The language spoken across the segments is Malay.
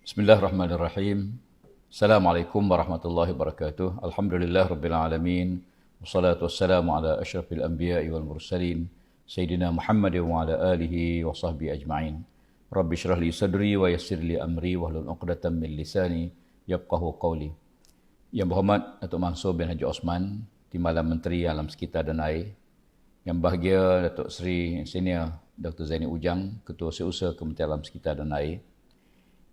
Bismillahirrahmanirrahim. Assalamualaikum warahmatullahi wabarakatuh. Alhamdulillah rabbil alamin. Wassalatu wassalamu ala asyrafil anbiya'i wal mursalin. Sayyidina Muhammad wa ala alihi wa sahbihi ajma'in. Rabbi syrah li sadri wa yassir li amri wahlul 'uqdatam min lisani yafqahu qawli. Yang berhormat Datuk Mansur bin Haji Osman, Timbalan Menteri Alam Sekitar dan Air. Yang bahagia Datuk Seri Senior Dr. Zaini Ujang, Ketua Setiausaha Kementerian Alam Sekitar dan Air.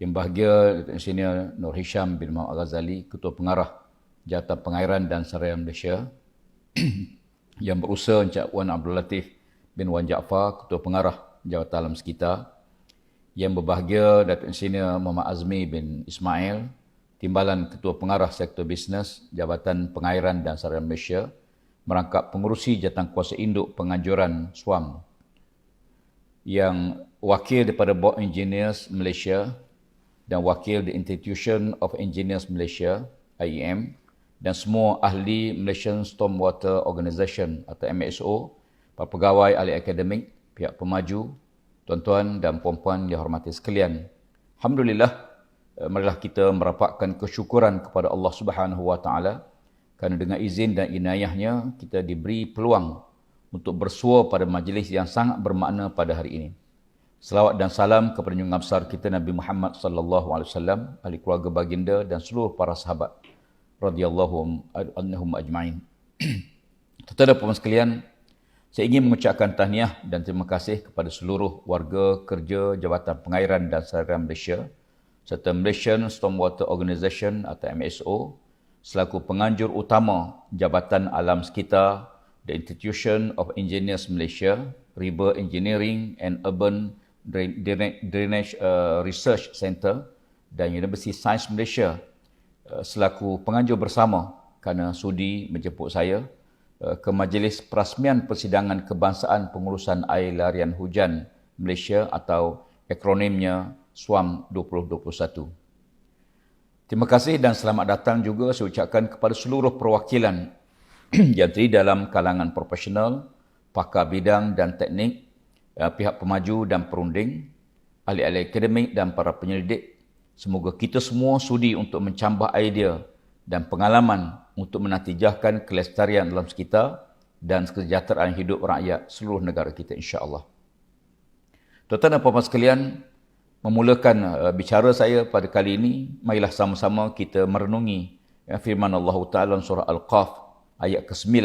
Yang bahagia Datuk Senior Nur Hisham bin Muhammad Al-Ghazali, Ketua Pengarah Jabatan Pengairan dan Sarana Malaysia. Yang berusaha Encik Wan Abdul Latif bin Wan Jaafar, Ketua Pengarah Jabatan Alam Sekitar. Yang berbahagia Datuk Senior Muhammad Azmi bin Ismail, Timbalan Ketua Pengarah Sektor Bisnes Jabatan Pengairan dan Sarana Malaysia, merangkap pengerusi Jawatankuasa Induk Penganjuran SWAM. Yang wakil daripada Board Engineers Malaysia dan wakil The Institution of Engineers Malaysia, IEM, dan semua ahli Malaysian Stormwater Organisation atau MSO, para pegawai ahli akademik, pihak pemaju, tuan-tuan dan puan-puan yang hormati sekalian. Alhamdulillah, marilah kita merapatkan kesyukuran kepada Allah Subhanahu Wa Taala kerana dengan izin dan inayahnya kita diberi peluang untuk bersua pada majlis yang sangat bermakna pada hari ini. Selawat dan salam kepada junjungan besar kita Nabi Muhammad sallallahu alaihi wasallam, ahli keluarga baginda dan seluruh para sahabat radhiyallahu anhum ajma'in. Tuan-tuan dan puan sekalian, saya ingin mengucapkan tahniah dan terima kasih kepada seluruh warga kerja Jabatan Pengairan dan Sarana Malaysia serta Malaysian Stormwater Organisation atau MSO selaku penganjur utama Jabatan Alam Sekitar, The Institution of Engineers Malaysia, River Engineering and Urban Drainage Research Center dan Universiti Sains Malaysia selaku penganjur bersama kerana sudi menjemput saya ke Majlis Perasmian Persidangan Kebangsaan Pengurusan Air Larian Hujan Malaysia atau akronimnya SWAM 2021. Terima kasih dan selamat datang juga saya ucapkan kepada seluruh perwakilan yang terdiri dalam kalangan profesional, pakar bidang dan teknik, pihak pemaju dan perunding, ahli-ahli akademik dan para penyelidik. Semoga kita semua sudi untuk mencambah idea dan pengalaman untuk menatijahkan kelestarian alam sekitar dan kesejahteraan hidup rakyat seluruh negara kita insya-Allah. Tuan-tuan dan puan-puan sekalian, memulakan bicara saya pada kali ini, marilah sama-sama kita merenungi firman Allah Taala surah Al-Qaf ayat ke-9.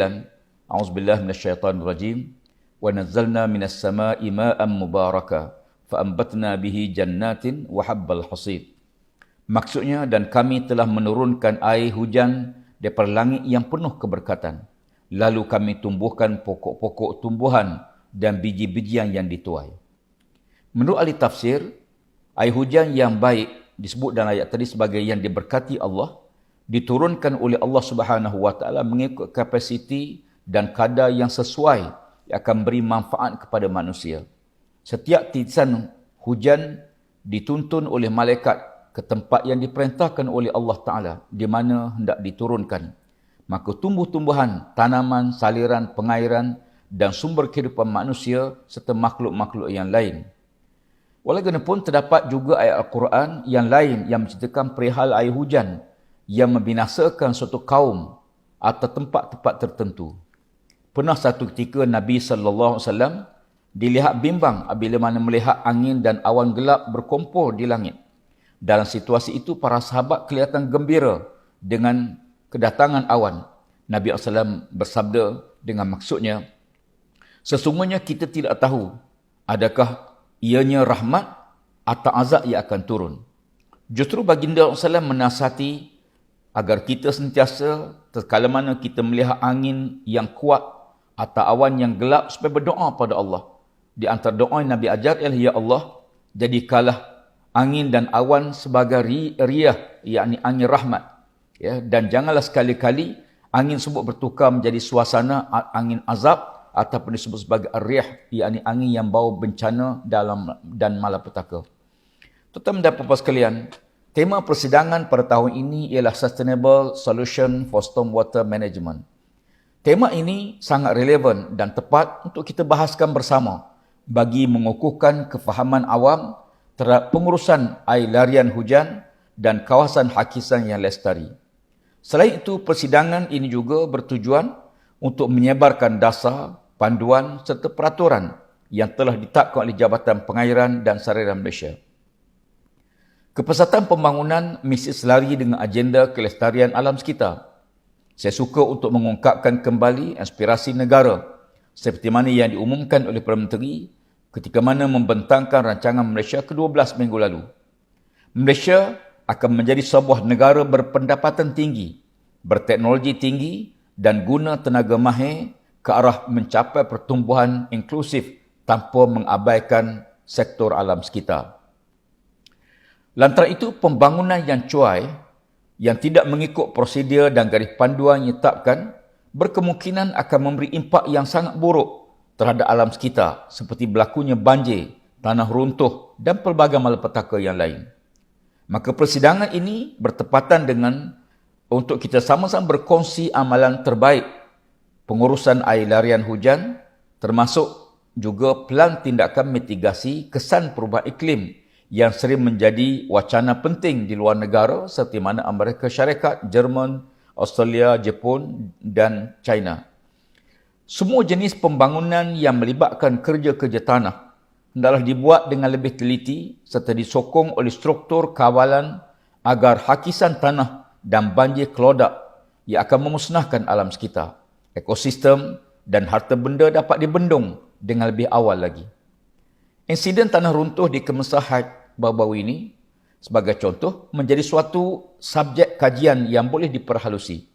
A'udzubillahi minasyaitonirrajim. Wa nazzalna minas sama'i ma'an mubaraka fa ambatna bihi jannatin wa habbal hasid. Maksudnya, dan kami telah menurunkan air hujan daripada langit yang penuh keberkatan. Lalu kami tumbuhkan pokok-pokok tumbuhan dan biji-bijian yang dituai. Menurut ahli tafsir, air hujan yang baik disebut dalam ayat tadi sebagai yang diberkati Allah, diturunkan oleh Allah Subhanahu Wa Taala mengikut kapasiti dan kadar yang sesuai yang akan beri manfaat kepada manusia. Setiap titisan hujan dituntun oleh malaikat ke tempat yang diperintahkan oleh Allah Ta'ala di mana hendak diturunkan. Maka tumbuh-tumbuhan, tanaman, saliran, pengairan dan sumber kehidupan manusia serta makhluk-makhluk yang lain. Walaupun terdapat juga ayat Al-Quran yang lain yang menceritakan perihal air hujan yang membinasakan suatu kaum atau tempat-tempat tertentu. Pernah satu ketika Nabi SAW dilihat bimbang apabila mana melihat angin dan awan gelap berkumpul di langit. Dalam situasi itu, para sahabat kelihatan gembira dengan kedatangan awan. Nabi SAW bersabda dengan maksudnya, sesungguhnya kita tidak tahu adakah ianya rahmat atau azab yang akan turun. Justru baginda SAW menasihati agar kita sentiasa tatkala mana kita melihat angin yang kuat atau awan yang gelap supaya berdoa pada Allah. Di antara doa yang Nabi ajar ialah, ya Allah, jadikanlah angin dan awan sebagai riyah, yakni angin rahmat. Ya, dan janganlah sekali-kali angin tersebut bertukar menjadi suasana angin azab ataupun disebut sebagai riyah, yakni angin yang bawa bencana dan malapetaka. Tuan-tuan dan puan-puan sekalian, tema persidangan pada tahun ini ialah Sustainable Solution for Stormwater Management. Tema ini sangat relevan dan tepat untuk kita bahaskan bersama bagi mengukuhkan kefahaman awam terhadap pengurusan air larian hujan dan kawasan hakisan yang lestari. Selain itu, persidangan ini juga bertujuan untuk menyebarkan dasar, panduan serta peraturan yang telah ditetapkan oleh Jabatan Pengairan dan Saliran Malaysia. Kepesatan pembangunan mesti selari dengan agenda kelestarian alam sekitar. Saya suka untuk mengungkapkan kembali aspirasi negara seperti mana yang diumumkan oleh Perdana Menteri ketika mana membentangkan rancangan Malaysia ke-12 minggu lalu. Malaysia akan menjadi sebuah negara berpendapatan tinggi, berteknologi tinggi dan guna tenaga mahir ke arah mencapai pertumbuhan inklusif tanpa mengabaikan sektor alam sekitar. Lantaran itu, pembangunan yang cuai, yang tidak mengikut prosedur dan garis panduan yang ditetapkan, berkemungkinan akan memberi impak yang sangat buruk terhadap alam sekitar, seperti berlakunya banjir, tanah runtuh dan pelbagai malapetaka yang lain. Maka persidangan ini bertepatan dengan untuk kita sama-sama berkongsi amalan terbaik pengurusan air larian hujan, termasuk juga pelan tindakan mitigasi kesan perubahan iklim yang sering menjadi wacana penting di luar negara seperti mana Amerika Syarikat, Jerman, Australia, Jepun dan China. Semua jenis pembangunan yang melibatkan kerja-kerja tanah hendaklah dibuat dengan lebih teliti serta disokong oleh struktur kawalan agar hakisan tanah dan banjir kelodak yang akan memusnahkan alam sekitar, ekosistem dan harta benda dapat dibendung dengan lebih awal lagi. Insiden tanah runtuh di Kemensah Haid baru-baru ini sebagai contoh menjadi suatu subjek kajian yang boleh diperhalusi.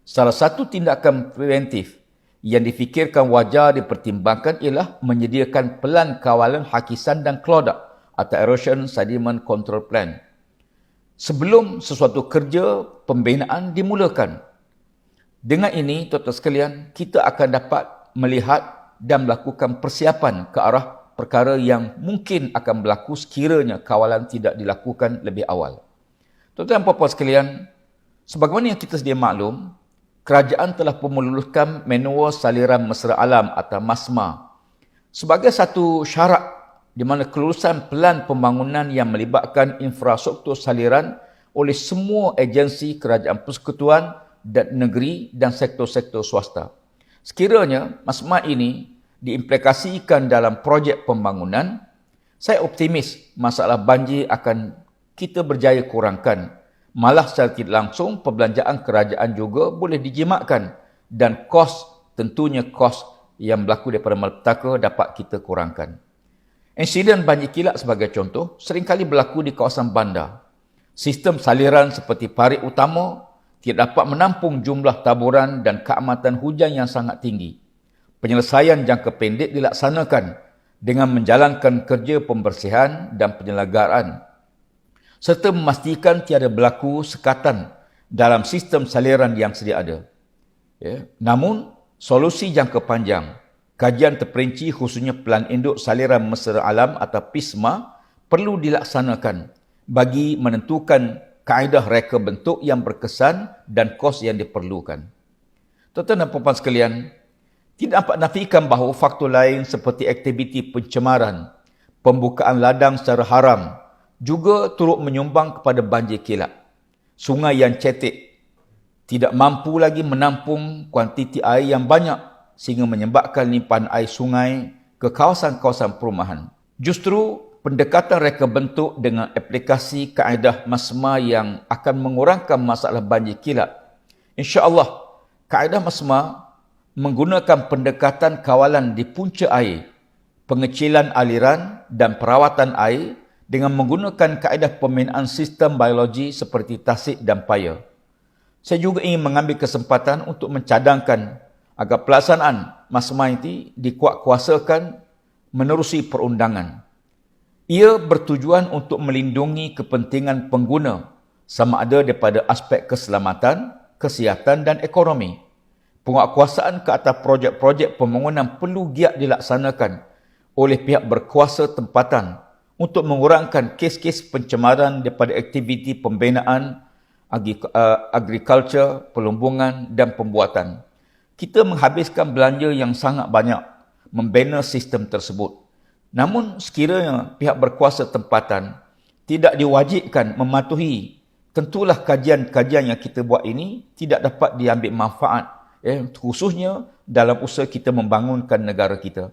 Salah satu tindakan preventif yang difikirkan wajar dipertimbangkan ialah menyediakan pelan kawalan hakisan dan kelodak atau Erosion Sediment Control Plan sebelum sesuatu kerja pembinaan dimulakan. Dengan ini, tuan-tuan sekalian, kita akan dapat melihat dan melakukan persiapan ke arah perkara yang mungkin akan berlaku sekiranya kawalan tidak dilakukan lebih awal. Tuan-tuan dan puan-puan sekalian, sebagaimana yang kita sedia maklum, kerajaan telah meluluskan Manual Saliran Mesra Alam atau MASMA sebagai satu syarat di mana kelulusan pelan pembangunan yang melibatkan infrastruktur saliran oleh semua agensi kerajaan persekutuan dan negeri dan sektor-sektor swasta. Sekiranya MASMA ini diimplikasikan dalam projek pembangunan, saya optimis masalah banjir akan kita berjaya kurangkan. Malah secara tidak langsung, perbelanjaan kerajaan juga boleh dijimatkan dan tentunya kos yang berlaku daripada malapetaka dapat kita kurangkan. Insiden banjir kilat sebagai contoh seringkali berlaku di kawasan bandar. Sistem saliran seperti parit utama tidak dapat menampung jumlah taburan dan keamatan hujan yang sangat tinggi. Penyelesaian jangka pendek dilaksanakan dengan menjalankan kerja pembersihan dan penyelenggaraan serta memastikan tiada berlaku sekatan dalam sistem saliran yang sedia ada. Namun, solusi jangka panjang, kajian terperinci khususnya Pelan Induk Saliran Mesra Alam atau PISMA perlu dilaksanakan bagi menentukan kaedah reka bentuk yang berkesan dan kos yang diperlukan. Tuan-tuan dan puan-puan sekalian, tidak dapat nafikan bahawa faktor lain seperti aktiviti pencemaran, pembukaan ladang secara haram juga turut menyumbang kepada banjir kilat. Sungai yang cetek tidak mampu lagi menampung kuantiti air yang banyak sehingga menyebabkan limpahan air sungai ke kawasan-kawasan perumahan. Justru pendekatan reka bentuk dengan aplikasi kaedah MASMA yang akan mengurangkan masalah banjir kilat. InsyaAllah, kaedah MASMA menggunakan pendekatan kawalan di punca air, pengecilan aliran dan perawatan air dengan menggunakan kaedah pembinaan sistem biologi seperti tasik dan paya. Saya juga ingin mengambil kesempatan untuk mencadangkan agar pelaksanaan MASMA ini dikuatkuasakan menerusi perundangan. Ia bertujuan untuk melindungi kepentingan pengguna sama ada daripada aspek keselamatan, kesihatan dan ekonomi. Penguatkuasaan ke atas projek-projek pembangunan perlu giat dilaksanakan oleh pihak berkuasa tempatan untuk mengurangkan kes-kes pencemaran daripada aktiviti pembinaan, agriculture, pelumbungan dan pembuatan. Kita menghabiskan belanja yang sangat banyak membina sistem tersebut. Namun sekiranya pihak berkuasa tempatan tidak diwajibkan mematuhi, tentulah kajian-kajian yang kita buat ini tidak dapat diambil manfaat, khususnya dalam usaha kita membangunkan negara kita.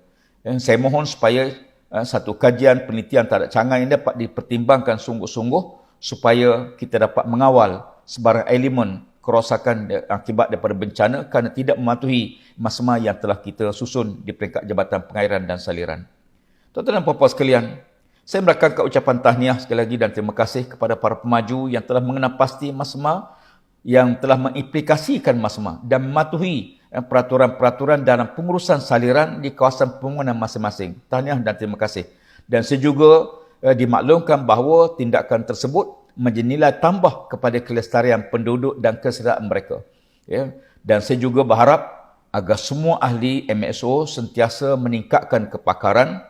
Saya mohon supaya satu kajian penelitian terhadap cangai ini dapat dipertimbangkan sungguh-sungguh supaya kita dapat mengawal sebarang elemen kerosakan akibat daripada bencana kerana tidak mematuhi masma yang telah kita susun di peringkat Jabatan Pengairan dan Saliran. Tuan-tuan dan puan-puan sekalian, saya merakamkan ucapan tahniah sekali lagi dan terima kasih kepada para pemaju yang telah mengenal pasti masma, yang telah mengimplikasikan masma dan mematuhi peraturan-peraturan dalam pengurusan saliran di kawasan pembangunan masing-masing. Tahniah dan terima kasih. Dan saya juga dimaklumkan bahawa tindakan tersebut menjadi nilai tambah kepada kelestarian penduduk dan kesedaan mereka. Dan saya juga berharap agar semua ahli MSO sentiasa meningkatkan kepakaran,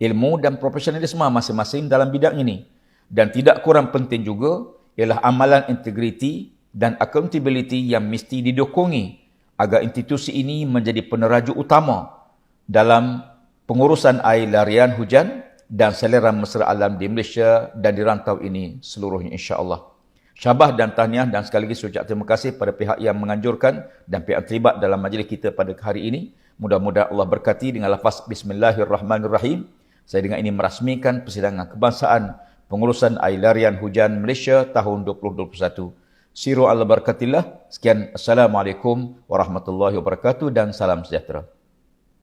ilmu dan profesionalisme masing-masing dalam bidang ini. Dan tidak kurang penting juga ialah amalan integriti dan accountability yang mesti didokongi agar institusi ini menjadi peneraju utama dalam pengurusan air larian hujan dan saliran mesra alam di Malaysia dan di rantau ini seluruhnya insya-Allah. Syabas dan tahniah dan sekali lagi saya ucap terima kasih pada pihak yang menganjurkan dan pihak terlibat dalam majlis kita pada hari ini. Mudah-mudahan Allah berkati dengan lafaz Bismillahirrahmanirrahim. Saya dengan ini merasmikan persidangan kebangsaan pengurusan air larian hujan Malaysia tahun 2021. Siru ala barakatillah. Sekian, Assalamualaikum warahmatullahi wabarakatuh dan salam sejahtera.